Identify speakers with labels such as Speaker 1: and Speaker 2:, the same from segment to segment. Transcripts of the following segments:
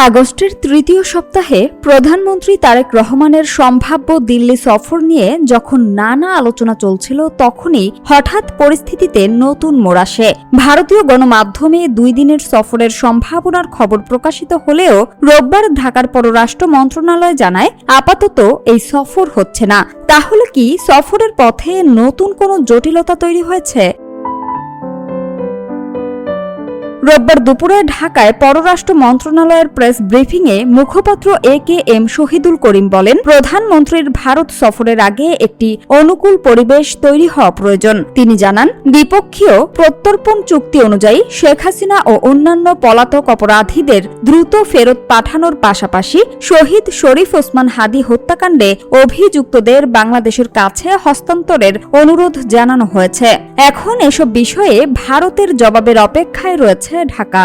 Speaker 1: আগস্টের তৃতীয় সপ্তাহে প্রধানমন্ত্রী তারেক রহমানের সম্ভাব্য দিল্লি সফর নিয়ে যখন নানা আলোচনা চলছিল, তখনই হঠাৎ পরিস্থিতিতে নতুন মোড় আসে। ভারতীয় গণমাধ্যমে 2 দিনের সফরের সম্ভাবনার খবর প্রকাশিত হলেও রোববার ঢাকার পররাষ্ট্র মন্ত্রণালয় জানায়, আপাতত এই সফর হচ্ছে না। তাহলে কি সফরের পথে নতুন কোনো জটিলতা তৈরি হয়েছে? রোববার দুপুরে ঢাকায় পররাষ্ট্র মন্ত্রণালয়ের প্রেস ব্রিফিংয়ে মুখপাত্র AKM শহীদুল করিম বলেন, প্রধানমন্ত্রীর ভারত সফরের আগে একটি অনুকূল পরিবেশ তৈরি হওয়া প্রয়োজন। তিনি জানান, দ্বিপক্ষীয় প্রত্যর্পণ চুক্তি অনুযায়ী শেখ হাসিনা ও অন্যান্য পলাতক অপরাধীদের দ্রুত ফেরত পাঠানোর পাশাপাশি শহীদ শরীফ ওসমান হাদি হত্যাকাণ্ডে অভিযুক্তদের বাংলাদেশের কাছে হস্তান্তরের অনুরোধ জানানো হয়েছে। এখন এসব বিষয়ে ভারতের জবাবের অপেক্ষায় রয়েছে ঢাকা।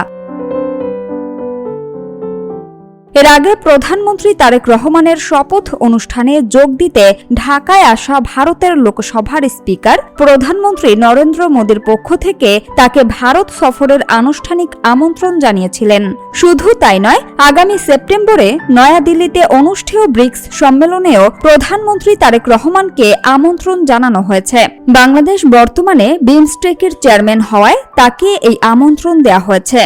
Speaker 1: এর আগে প্রধানমন্ত্রী তারেক রহমানের শপথ অনুষ্ঠানে যোগ দিতে ঢাকায় আসা ভারতের লোকসভার স্পিকার প্রধানমন্ত্রী নরেন্দ্র মোদীর পক্ষ থেকে তাকে ভারত সফরের আনুষ্ঠানিক আমন্ত্রণ জানিয়েছিলেন। শুধু তাই নয়, আগামী সেপ্টেম্বরে নয়াদিল্লিতে অনুষ্ঠেয় ব্রিক্স সম্মেলনেও প্রধানমন্ত্রী তারেক রহমানকে আমন্ত্রণ জানানো হয়েছে। বাংলাদেশ বর্তমানে বিমস্টেকের চেয়ারম্যান হওয়ায় তাকে এই আমন্ত্রণ দেওয়া হয়েছে।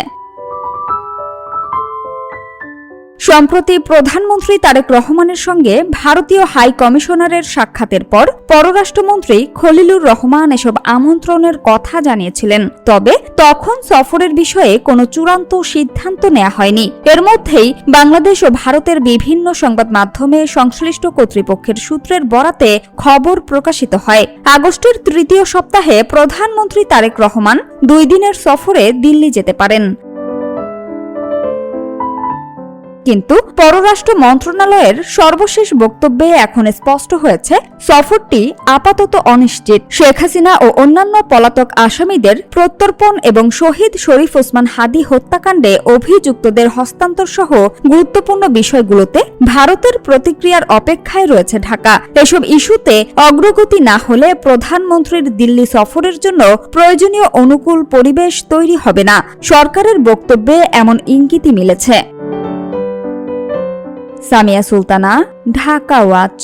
Speaker 1: সম্প্রতি প্রধানমন্ত্রী তারেক রহমানের সঙ্গে ভারতীয় হাই কমিশনারের সাক্ষাতের পর পররাষ্ট্রমন্ত্রী খলিলুর রহমান এসব আমন্ত্রণের কথা জানিয়েছিলেন। তবে তখন সফরের বিষয়ে কোনো চূড়ান্ত সিদ্ধান্ত নেওয়া হয়নি। এর মধ্যেই বাংলাদেশ ও ভারতের বিভিন্ন সংবাদ মাধ্যমে সংশ্লিষ্ট কর্তৃপক্ষের সূত্রের বরাতে খবর প্রকাশিত হয়, আগস্টের তৃতীয় সপ্তাহে প্রধানমন্ত্রী তারেক রহমান 2 দিনের সফরে দিল্লি যেতে পারেন। কিন্তু পররাষ্ট্র মন্ত্রণালয়ের সর্বশেষ বক্তব্যে এখন স্পষ্ট হয়েছে, সফরটি আপাতত অনিশ্চিত। শেখ হাসিনা ও অন্যান্য পলাতক আসামিদের প্রত্যর্পণ এবং শহীদ শরীফ ওসমান হাদি হত্যাকাণ্ডে অভিযুক্তদের হস্তান্তর সহ গুরুত্বপূর্ণ বিষয়গুলোতে ভারতের প্রতিক্রিয়ার অপেক্ষায় রয়েছে ঢাকা। এসব ইস্যুতে অগ্রগতি না হলে প্রধানমন্ত্রীর দিল্লি সফরের জন্য প্রয়োজনীয় অনুকূল পরিবেশ তৈরি হবে না। সরকারের বক্তব্যে এমন ইঙ্গিতই মিলেছে। সামিয়া সুলতানা, ঢাকা ওয়াচ।